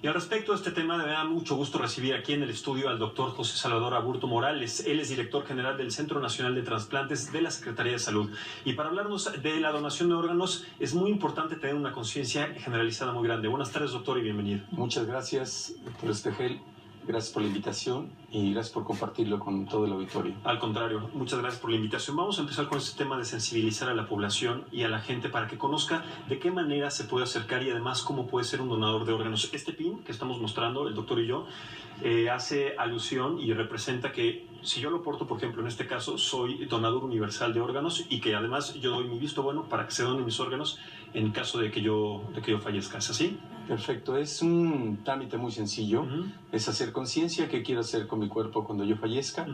Y al respecto de este tema, me da mucho gusto recibir aquí en el estudio al doctor José Salvador Aburto Morales. Él es director general del Centro Nacional de Trasplantes de la Secretaría de Salud. Y para hablarnos de la donación de órganos, es muy importante tener una conciencia generalizada muy grande. Buenas tardes, doctor, y bienvenido. Muchas gracias, doctor Estegel. Gracias por la invitación y gracias por compartirlo con todo el auditorio. Al contrario, muchas gracias por la invitación. Vamos a empezar con este tema de sensibilizar a la población y a la gente para que conozca de qué manera se puede acercar y además cómo puede ser un donador de órganos. Este pin que estamos mostrando, el doctor y yo, hace alusión y representa que si yo lo porto, por ejemplo, en este caso, soy donador universal de órganos y que además yo doy mi visto bueno para que se donen mis órganos en caso de que yo fallezca. ¿Es así? Perfecto, es un trámite muy sencillo. Es hacer conciencia qué quiero hacer con mi cuerpo cuando yo fallezca.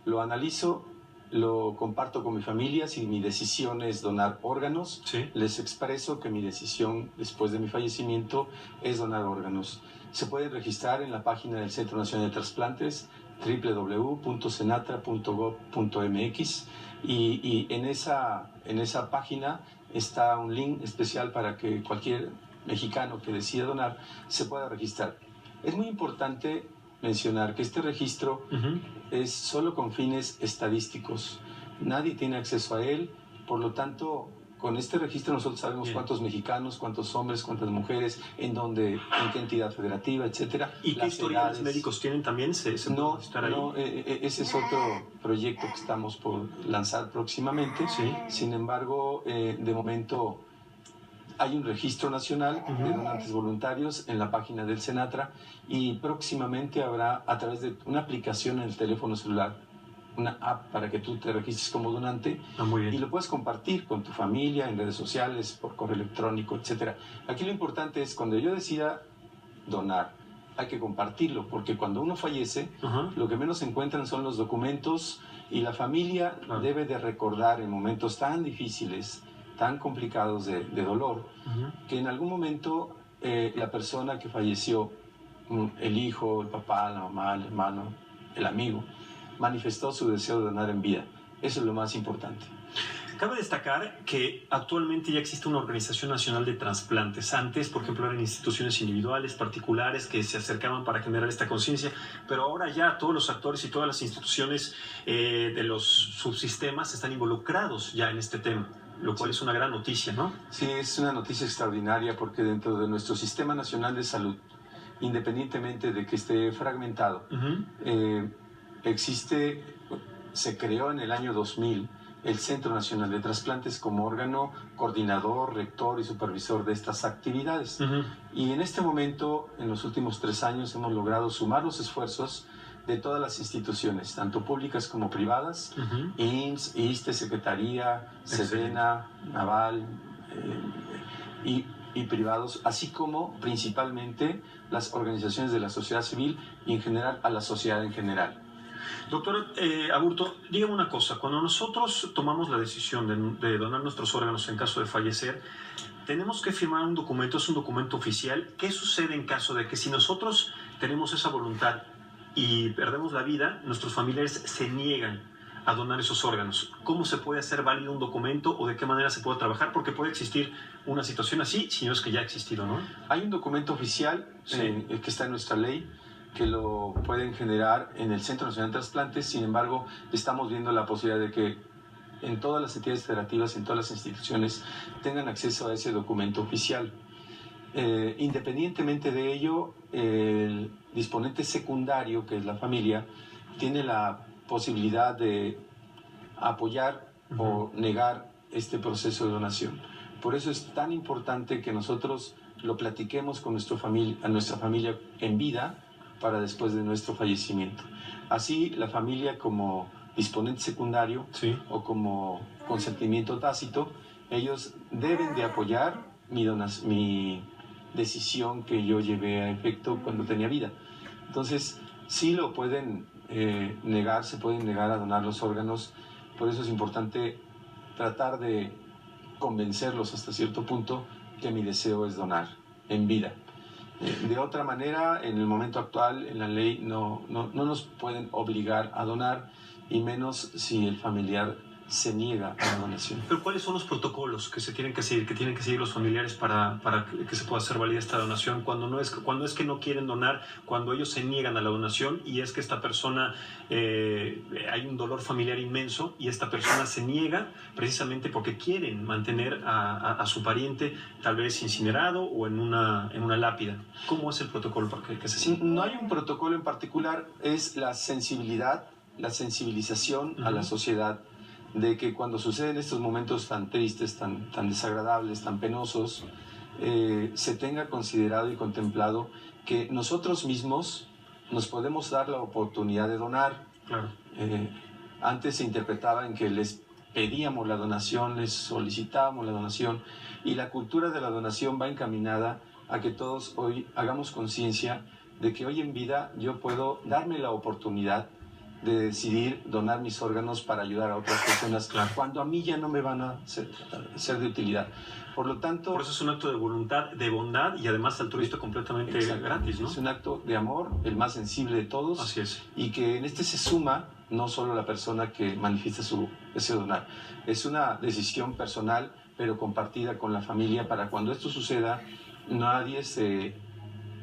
Lo analizo, lo comparto con mi familia. Si mi decisión es donar órganos, les expreso que mi decisión después de mi fallecimiento es donar órganos. Se pueden registrar en la página del Centro Nacional de Trasplantes, www.cenatra.gov.mx, y en esa página está un link especial para que cualquier mexicano que decida donar se pueda registrar. Es muy importante mencionar que este registro es solo con fines estadísticos. Nadie tiene acceso a él, por lo tanto, con este registro nosotros sabemos cuántos mexicanos, cuántos hombres, cuántas mujeres, en qué entidad federativa, etcétera. ¿Y qué historiales médicos tienen también? No, ese es otro proyecto que estamos por lanzar próximamente. Sin embargo, de momento hay un registro nacional de donantes voluntarios en la página del Cenatra y próximamente habrá, a través de una aplicación en el teléfono celular, una app para que tú te registres como donante y lo puedes compartir con tu familia en redes sociales, por correo electrónico, etc. Aquí lo importante es cuando yo decida donar, hay que compartirlo, porque cuando uno fallece, lo que menos se encuentran son los documentos y la familia debe de recordar en momentos tan difíciles, tan complicados de dolor, que en algún momento la persona que falleció, el hijo, el papá, la mamá, el hermano, el amigo, manifestó su deseo de donar en vida. Eso es lo más importante. Cabe destacar que actualmente ya existe una Organización Nacional de Trasplantes. Antes, por ejemplo, eran instituciones individuales, particulares, que se acercaban para generar esta conciencia, pero ahora ya todos los actores y todas las instituciones de los subsistemas están involucrados ya en este tema, lo cual es una gran noticia, ¿no? Sí, es una noticia extraordinaria porque dentro de nuestro Sistema Nacional de Salud, independientemente de que esté fragmentado, se creó en el año 2000 el Centro Nacional de Trasplantes como órgano coordinador, rector y supervisor de estas actividades. Y en este momento, en los últimos 3 años, hemos logrado sumar los esfuerzos de todas las instituciones, tanto públicas como privadas, IMSS, ISSSTE, Secretaría, Sedena, Naval, y privados, así como principalmente las organizaciones de la sociedad civil y en general a la sociedad en general. Doctor Aburto, dígame una cosa, cuando nosotros tomamos la decisión de donar nuestros órganos en caso de fallecer, tenemos que firmar un documento, es un documento oficial. ¿Qué sucede en caso de que si nosotros tenemos esa voluntad y perdemos la vida, nuestros familiares se niegan a donar esos órganos? ¿Cómo se puede hacer válido un documento o de qué manera se puede trabajar? Porque puede existir una situación así, si no es que ya ha existido, ¿no? Hay un documento oficial que está en nuestra ley, que lo pueden generar en el Centro Nacional de Trasplantes. Sin embargo, estamos viendo la posibilidad de que en todas las entidades federativas, en todas las instituciones, tengan acceso a ese documento oficial. Independientemente de ello, el disponente secundario, que es la familia, tiene la posibilidad de apoyar o negar este proceso de donación. Por eso es tan importante que nosotros lo platiquemos con nuestra familia en vida, para después de nuestro fallecimiento. Así, la familia como disponente secundario o como consentimiento tácito, ellos deben de apoyar mi decisión que yo llevé a efecto cuando tenía vida. Entonces, sí lo pueden negar, se pueden negar a donar los órganos. Por eso es importante tratar de convencerlos hasta cierto punto que mi deseo es donar en vida. De otra manera, en el momento actual, en la ley no nos pueden obligar a donar, y menos si el familiar se niega a la donación. Pero ¿cuáles son los protocolos que se tienen que seguir los familiares para que se pueda hacer válida esta donación? Cuando es que no quieren donar, cuando ellos se niegan a la donación y es que esta persona, hay un dolor familiar inmenso y esta persona se niega precisamente porque quieren mantener a su pariente tal vez incinerado o en una lápida. ¿Cómo es el protocolo para que se siga? No hay un protocolo en particular, es la sensibilización a la sociedad de que cuando suceden estos momentos tan tristes, tan desagradables, tan penosos, se tenga considerado y contemplado que nosotros mismos nos podemos dar la oportunidad de donar. Claro. Antes se interpretaba en que les pedíamos la donación, les solicitábamos la donación, y la cultura de la donación va encaminada a que todos hoy hagamos conciencia de que hoy en vida yo puedo darme la oportunidad de decidir donar mis órganos para ayudar a otras personas, claro, cuando a mí ya no me van a ser de utilidad. Por lo tanto... Por eso es un acto de voluntad, de bondad y además altruista completamente gratis, ¿no? Es un acto de amor, el más sensible de todos. Así es. Y que en este se suma no solo la persona que manifiesta su deseo de donar. Es una decisión personal, pero compartida con la familia, para cuando esto suceda, nadie se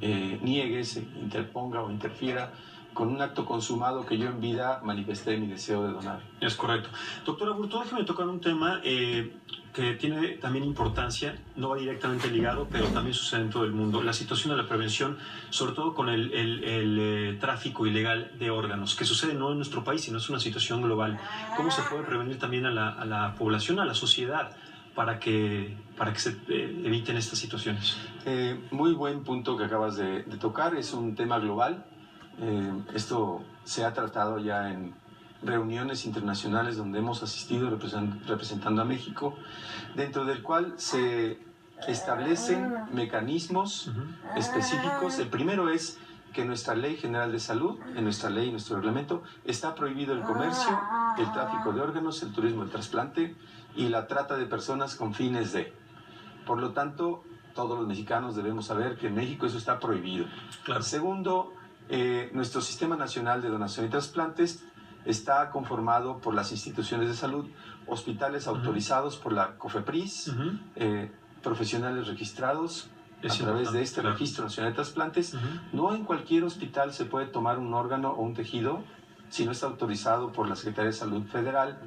niegue, se interponga o interfiera con un acto consumado que yo en vida manifesté mi deseo de donar. Es correcto. Doctor Aburto, déjeme tocar un tema que tiene también importancia, no va directamente ligado, pero también sucede en todo el mundo. La situación de la prevención, sobre todo con el tráfico ilegal de órganos, que sucede no en nuestro país, sino es una situación global. ¿Cómo se puede prevenir también a la población, a la sociedad, para que se eviten estas situaciones? Muy buen punto que acabas de tocar. Es un tema global. Esto se ha tratado ya en reuniones internacionales donde hemos asistido representando a México, dentro del cual se establecen mecanismos específicos. El primero es que en nuestra Ley General de Salud, en nuestra ley, en nuestro reglamento, está prohibido el comercio, el tráfico de órganos, el turismo del trasplante y la trata de personas con fines de... Por lo tanto, todos los mexicanos debemos saber que en México eso está prohibido. Claro. Segundo, nuestro Sistema Nacional de Donación y Trasplantes está conformado por las instituciones de salud, hospitales autorizados por la COFEPRIS, profesionales registrados a través de este Registro Nacional de Trasplantes. No en cualquier hospital se puede tomar un órgano o un tejido si no está autorizado por la Secretaría de Salud Federal.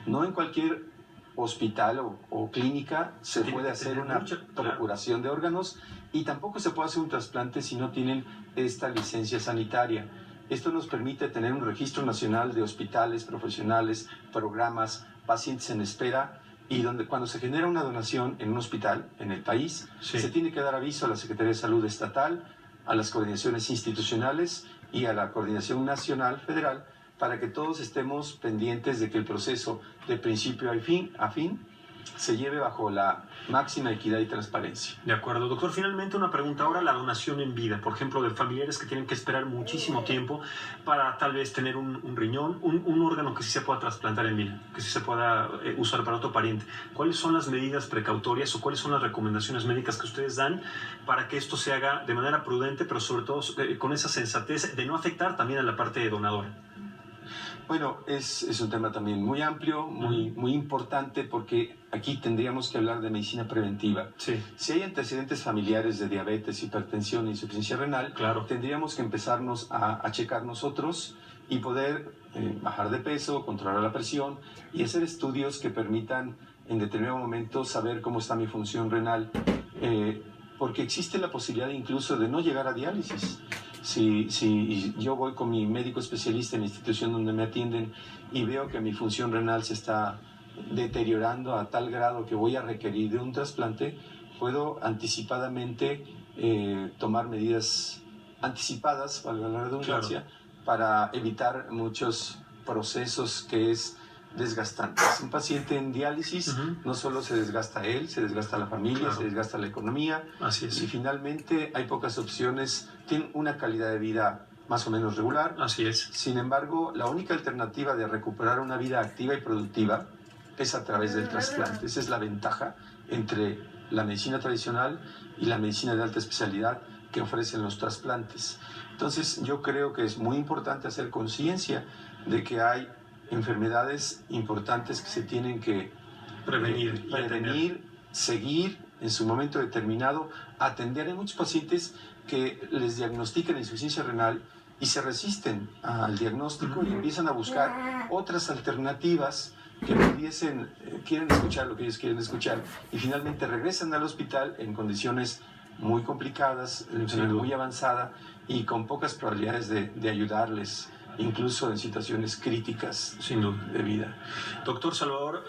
No en cualquier hospital o clínica se puede hacer una procuración de órganos, y tampoco se puede hacer un trasplante si no tienen esta licencia sanitaria. Esto nos permite tener un registro nacional de hospitales, profesionales, programas, pacientes en espera, y donde cuando se genera una donación en un hospital en el país, se tiene que dar aviso a la Secretaría de Salud Estatal, a las coordinaciones institucionales y a la Coordinación Nacional Federal, para que todos estemos pendientes de que el proceso de principio a fin se lleve bajo la máxima equidad y transparencia. De acuerdo. Doctor, finalmente una pregunta ahora, la donación en vida, por ejemplo, de familiares que tienen que esperar muchísimo tiempo para tal vez tener un riñón, un órgano que sí se pueda trasplantar en vida, que sí se pueda usar para otro pariente. ¿Cuáles son las medidas precautorias o cuáles son las recomendaciones médicas que ustedes dan para que esto se haga de manera prudente, pero sobre todo con esa sensatez de no afectar también a la parte donadora? Bueno, es un tema también muy amplio, muy importante, porque aquí tendríamos que hablar de medicina preventiva. Sí. Si hay antecedentes familiares de diabetes, hipertensión e insuficiencia renal, tendríamos que empezarnos a checar nosotros y poder bajar de peso, controlar la presión y hacer estudios que permitan en determinado momento saber cómo está mi función renal, porque existe la posibilidad incluso de no llegar a diálisis. Si yo voy con mi médico especialista en la institución donde me atienden y veo que mi función renal se está deteriorando a tal grado que voy a requerir de un trasplante, puedo anticipadamente tomar medidas anticipadas, valga la redundancia, para evitar muchos procesos que es desgastante. Un paciente en diálisis no solo se desgasta él, se desgasta la familia, se desgasta la economía. Así es. Y finalmente hay pocas opciones, tienen una calidad de vida más o menos regular. Así es. Sin embargo, la única alternativa de recuperar una vida activa y productiva es a través del trasplante. Esa es la ventaja entre la medicina tradicional y la medicina de alta especialidad que ofrecen los trasplantes. Entonces, yo creo que es muy importante hacer conciencia de que hay enfermedades importantes que se tienen que prevenir, seguir en su momento determinado, atender. Hay muchos pacientes que les diagnostican insuficiencia renal y se resisten al diagnóstico y empiezan a buscar otras alternativas que pudiesen, quieren escuchar lo que ellos quieren escuchar, y finalmente regresan al hospital en condiciones muy complicadas, muy avanzada y con pocas probabilidades de ayudarles, incluso en situaciones críticas sin duda de vida. Doctor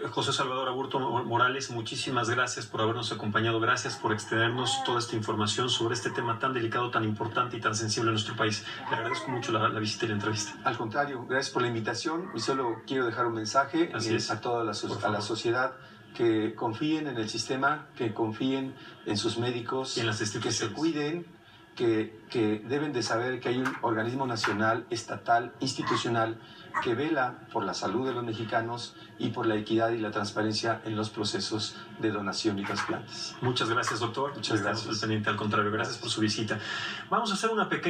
José Salvador Aburto Morales, muchísimas gracias por habernos acompañado, gracias por extendernos toda esta información sobre este tema tan delicado, tan importante y tan sensible en nuestro país. Le agradezco mucho la visita y la entrevista. Al contrario, gracias por la invitación, y solo quiero dejar un mensaje a toda la sociedad: que confíen en el sistema, que confíen en sus médicos, y en las que se cuiden, que deben de saber que hay un organismo nacional, estatal, institucional, que vela por la salud de los mexicanos y por la equidad y la transparencia en los procesos de donación y trasplantes. Muchas gracias, doctor. Muchas gracias. Estamos al pendiente, al contrario, gracias por su visita. Vamos a hacer una pequeña